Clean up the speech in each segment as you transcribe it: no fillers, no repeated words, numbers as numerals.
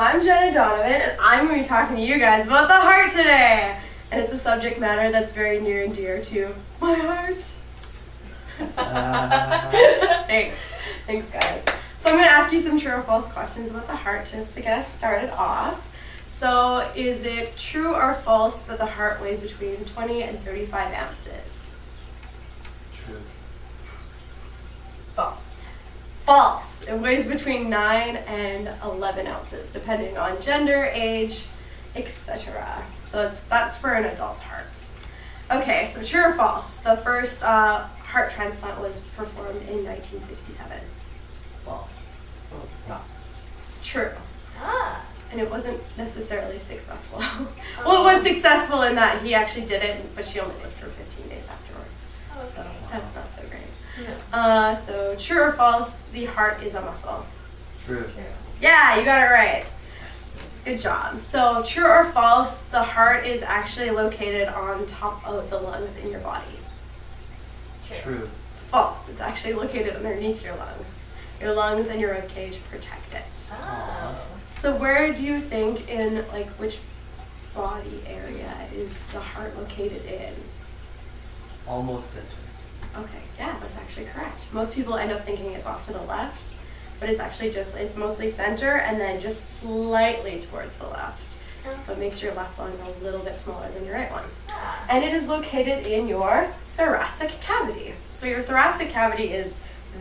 I'm Jenna Donovan, and I'm going to be talking to you guys about the heart today. And it's a subject matter that's very near and dear to my heart. Thanks guys. So I'm going to ask you some true or false questions about the heart just to get us started off. So is it true or false that the heart weighs between 20 and 35 ounces? True. False. False. It weighs between 9 and 11 ounces, depending on gender, age, etc. So that's for an adult heart. Okay, so true or false? The first heart transplant was performed in 1967. False. No. It's true. Ah. And it wasn't necessarily successful. Well, it was successful in that he actually did it, but she only lived for 15 days afterwards. So that's not so great. No. So true or false, the heart is a muscle. True. Yeah, you got it right. Good job. So true or false, the heart is actually located on top of the lungs in your body. True. False, it's actually located underneath your lungs. Your lungs and your rib cage protect it. Oh. So where do you think in, which body area is the heart located in? Almost center. Okay, yeah, that's actually correct. Most people end up thinking it's off to the left, but it's actually it's mostly center and then just slightly towards the left. So it makes your left lung a little bit smaller than your right one. Ah. And it is located in your thoracic cavity. So your thoracic cavity is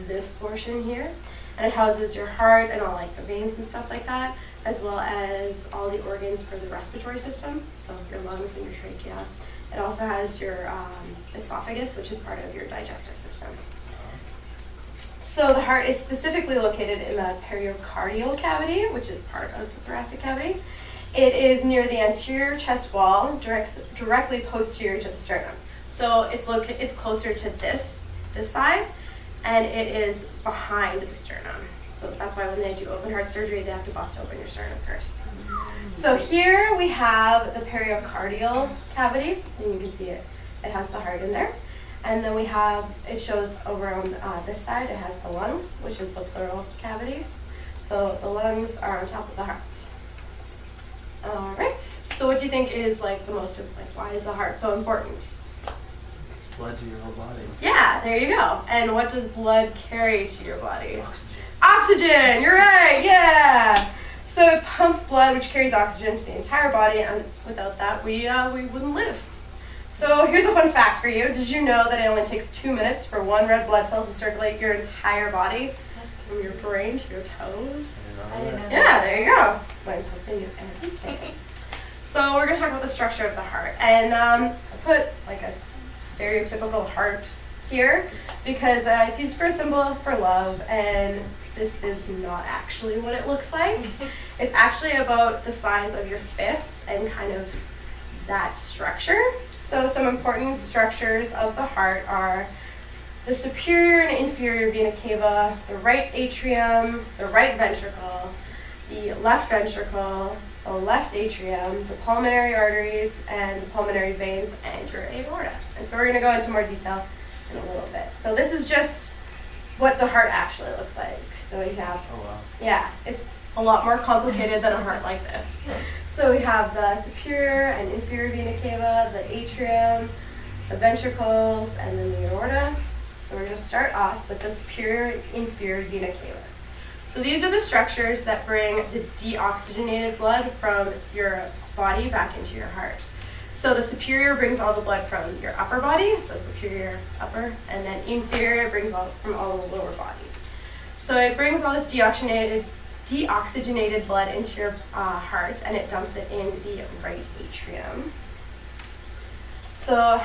this portion here, and it houses your heart and all the veins and stuff like that, as well as all the organs for the respiratory system, so your lungs and your trachea. It also has your esophagus, which is part of your digestive system. So the heart is specifically located in the pericardial cavity, which is part of the thoracic cavity. It is near the anterior chest wall, directly posterior to the sternum. So it's closer to this side, and it is behind the sternum. So that's why when they do open heart surgery, they have to bust open your sternum first. So here we have the pericardial cavity, and you can see it has the heart in there. And then it shows over on this side, it has the lungs, which is the pleural cavities. So the lungs are on top of the heart. All right, so what do you think is the most, why is the heart so important? It's blood to your whole body. Yeah, there you go. And what does blood carry to your body? Oxygen. Oxygen, you're right, yeah. So it pumps blood, which carries oxygen to the entire body, and without that, we wouldn't live. So here's a fun fact for you. Did you know that it only takes 2 minutes for one red blood cell to circulate your entire body, from your brain to your toes? I didn't know. Yeah, there you go. Learn something new every day. So we're going to talk about the structure of the heart. And I put a stereotypical heart here because it's used for a symbol for love, and this is not actually what it looks like. It's actually about the size of your fist and kind of that structure. So some important structures of the heart are the superior and inferior vena cava, the right atrium, the right ventricle, the left ventricle, the left atrium, the pulmonary arteries, and the pulmonary veins, and your aorta. And so we're going to go into more detail in a little bit. So this is just what the heart actually looks like. So you have, Oh wow. yeah, it's a lot more complicated than a heart like this. So we have the superior and inferior vena cava, the atrium, the ventricles, and then the aorta. So we're going to start off with the superior and inferior vena cavas. So these are the structures that bring the deoxygenated blood from your body back into your heart. So the superior brings all the blood from your upper body, so superior, upper, and then inferior brings all from all the lower body. So it brings all this deoxygenated blood into your heart, and it dumps it in the right atrium. So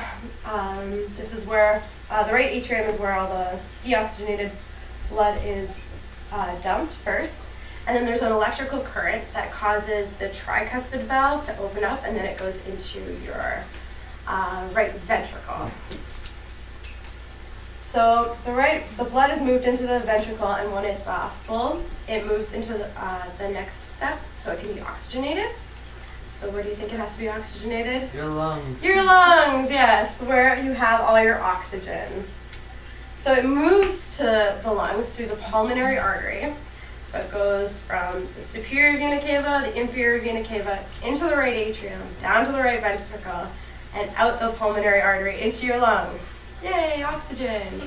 this is where the right atrium is where all the deoxygenated blood is dumped first, and then there's an electrical current that causes the tricuspid valve to open up, and then it goes into your right ventricle. So the blood is moved into the ventricle, and when it's full, it moves into the next step, so it can be oxygenated. So where do you think it has to be oxygenated? Your lungs. Your lungs, yes, where you have all your oxygen. So it moves to the lungs through the pulmonary artery. So So it goes from the superior vena cava, the inferior vena cava, into the right atrium, down to the right ventricle, and out the pulmonary artery into your lungs. Yay, oxygen!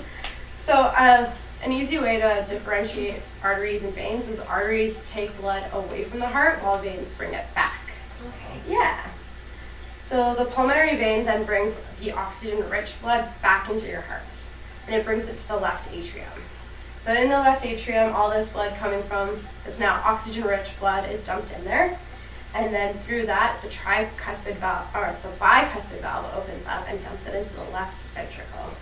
So an easy way to differentiate arteries and veins is arteries take blood away from the heart while veins bring it back. Okay. Yeah. So the pulmonary vein then brings the oxygen-rich blood back into your heart, and it brings it to the left atrium. So in the left atrium, all this blood coming from this now oxygen-rich blood is dumped in there, and then through that, the tricuspid valve, or the bicuspid valve opens up and dumps it into the left ventricle.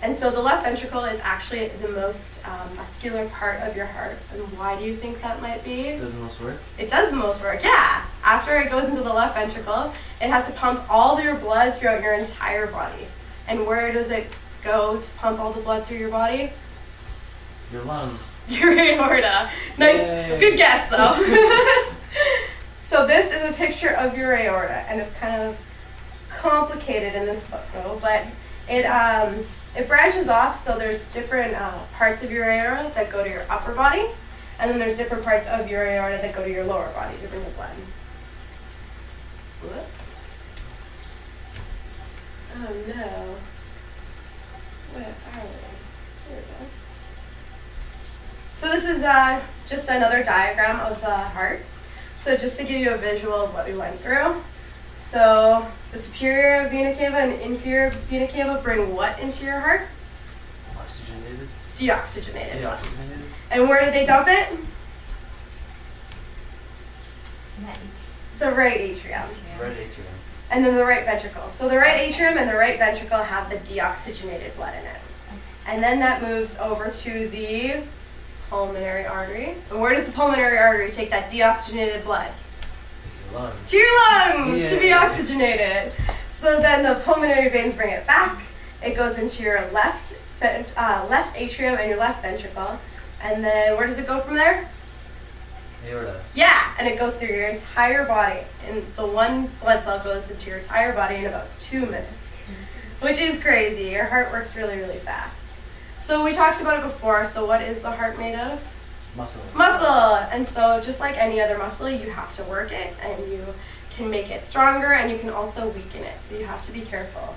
And so the left ventricle is actually the most muscular part of your heart. And why do you think that might be? Does the most work? It does the most work, yeah. After it goes into the left ventricle, it has to pump all your blood throughout your entire body. And where does it go to pump all the blood through your body? Your lungs. Your aorta. Nice, Yay. good guess though. So this is a picture of your aorta, and it's kind of complicated in this photo, but it branches off, so there's different parts of your aorta that go to your upper body, and then there's different parts of your aorta that go to your lower body to bring the blood. Whoop. Oh no. Where are we? Here we go. So this is just another diagram of the heart. So just to give you a visual of what we went through. So the superior vena cava and the inferior vena cava bring what into your heart? Oxygenated. Deoxygenated blood. Deoxygenated. And where do they dump it? Nice. The right atrium. Right atrium. And then the right ventricle. So the right atrium and the right ventricle have the deoxygenated blood in it. And then that moves over to the pulmonary artery. And where does the pulmonary artery take that deoxygenated blood? Your lungs. To your lungs to be Yay. oxygenated. So then the pulmonary veins bring it back. It goes into your left atrium and your left ventricle. And then where does it go from there? Aorta. Yeah, and it goes through your entire body. And the one blood cell goes into your entire body in about 2 minutes, which is crazy. Your heart works really, really fast. So we talked about it before. So what is the heart made of? Muscle. Muscle. And so just like any other muscle, you have to work it, and you can make it stronger, and you can also weaken it. So you have to be careful.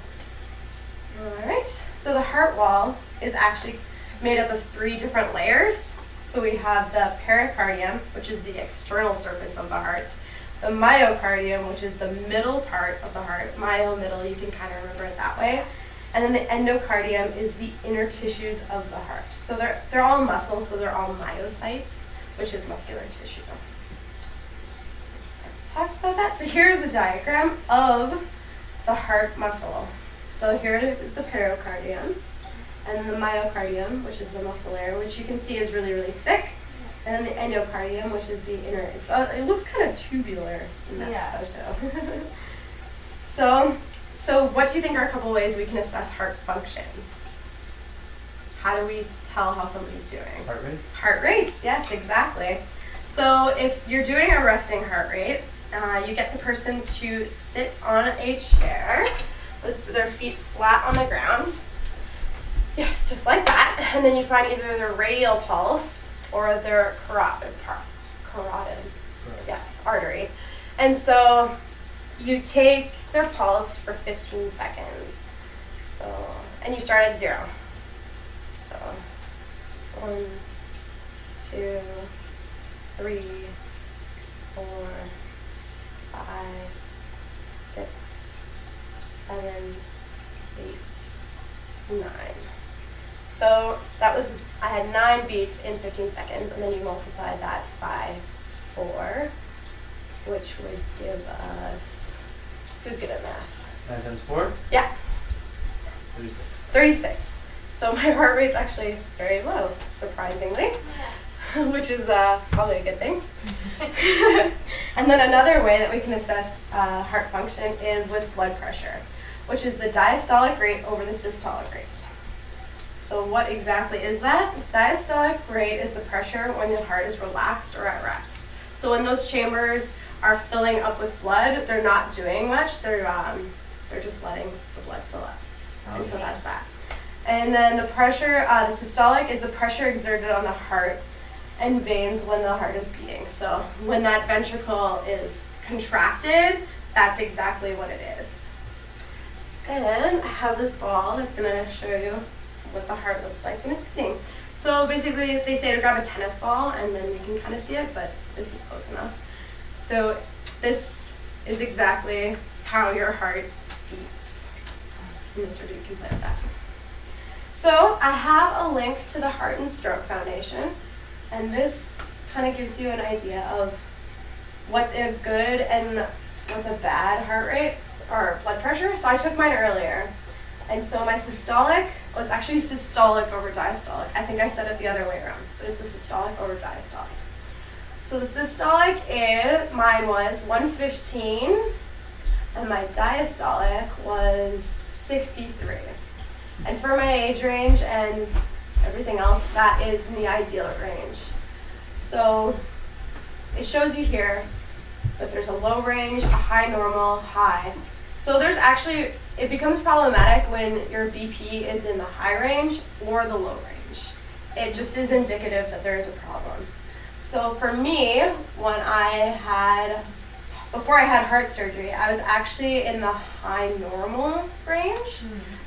All right. So the heart wall is actually made up of 3 different layers. So we have the pericardium, which is the external surface of the heart, the myocardium, which is the middle part of the heart, myo, middle, you can kind of remember it that way, and then the endocardium is the inner tissues of the heart. So they're all muscle, so they're all myocytes, which is muscular tissue. Talked about that. So here's a diagram of the heart muscle. So here is the pericardium, and the myocardium, which is the muscle layer, which you can see is really, really thick. And then the endocardium, which is the inner, it looks kind of tubular in that photo. So what do you think are a couple ways we can assess heart function? How do we tell how somebody's doing? Heart rates. Heart rates, yes, exactly. So if you're doing a resting heart rate, you get the person to sit on a chair with their feet flat on the ground. Yes, just like that. And then you find either their radial pulse or their carotid, yes, artery. And so you take their pulse for 15 seconds. So, and you start at 0. So 1, 2, 3, 4, 5, 6, 7, 8, 9. So that was, I had 9 beats in 15 seconds, and then you multiply that by 4, which would give us, who's good at math? 9 times 4? Yeah, 36. 36. So my heart rate's actually very low, surprisingly, which is probably a good thing. And then another way that we can assess heart function is with blood pressure, which is the diastolic rate over the systolic rate. So what exactly is that? Diastolic rate is the pressure when the heart is relaxed or at rest. So when those chambers are filling up with blood, they're not doing much. They're just letting the blood fill up. And so that's that. And then the pressure, the systolic is the pressure exerted on the heart and veins when the heart is beating. So when that ventricle is contracted, that's exactly what it is. And I have this ball that's going to show you what the heart looks like when it's beating. So basically they say to grab a tennis ball and then you can kind of see it, but this is close enough. So this is exactly how your heart beats. Mr. Duke can play with that. So I have a link to the Heart and Stroke Foundation, and this kind of gives you an idea of what's a good and what's a bad heart rate or blood pressure. So I took mine earlier, and so my systolic, well, it's actually systolic over diastolic. I think I said it the other way around, but it's the systolic over diastolic. So the systolic is, mine was 115, and my diastolic was 63. And for my age range and everything else, that is in the ideal range. So it shows you here that there's a low range, a high normal, high. So there's actually, it becomes problematic when your BP is in the high range or the low range. It just is indicative that there is a problem. So for me, when before I had heart surgery, I was actually in the high normal range.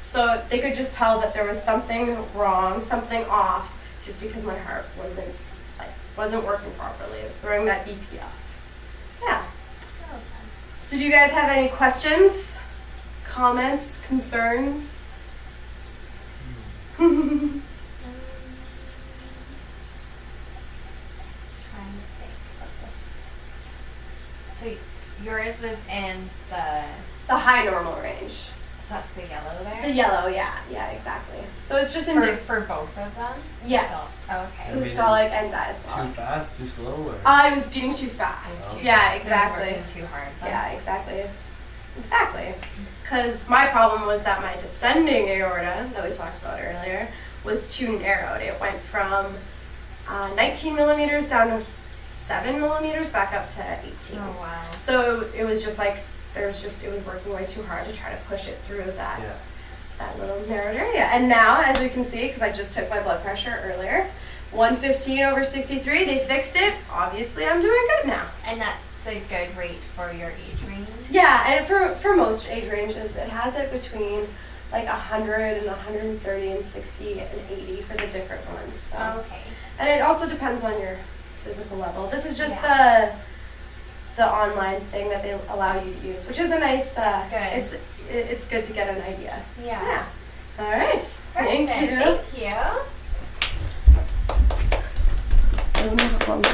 So they could just tell that there was something wrong, something off, just because my heart wasn't working properly. It was throwing that BP up. Yeah. So do you guys have any questions, comments, concerns? Trying to think of this. So yours was in The high normal range. so that's the yellow there? The yellow, yeah, exactly. So it's just For both of them? Yes. Oh, okay. So- systolic and Too diastolic. fast, too slow, or? I was beating too fast. Oh. Yeah, So it was exactly. working too hard. then? Yeah, exactly. Exactly. Because my problem was that my descending aorta that we talked about earlier was too narrowed. It went from 19 millimeters down to 7 millimeters back up to 18. Oh, wow. So it was just like, it was working way too hard to try to push it through that, Yeah. that little narrowed area. And now, as we can see, because I just took my blood pressure earlier, 115 over 63, they fixed it. Obviously, I'm doing good now. And that's the good rate for your age range? Yeah, and for most age ranges, it has it between like 100 and 130 and 60 and 80 for the different ones. So. Okay. And it also depends on your physical level. This is just Yeah. the online thing that they allow you to use, which is a nice. Good. It's good to get an idea. Yeah. All right. Thank Perfect. you. Thank you. I don't know how long.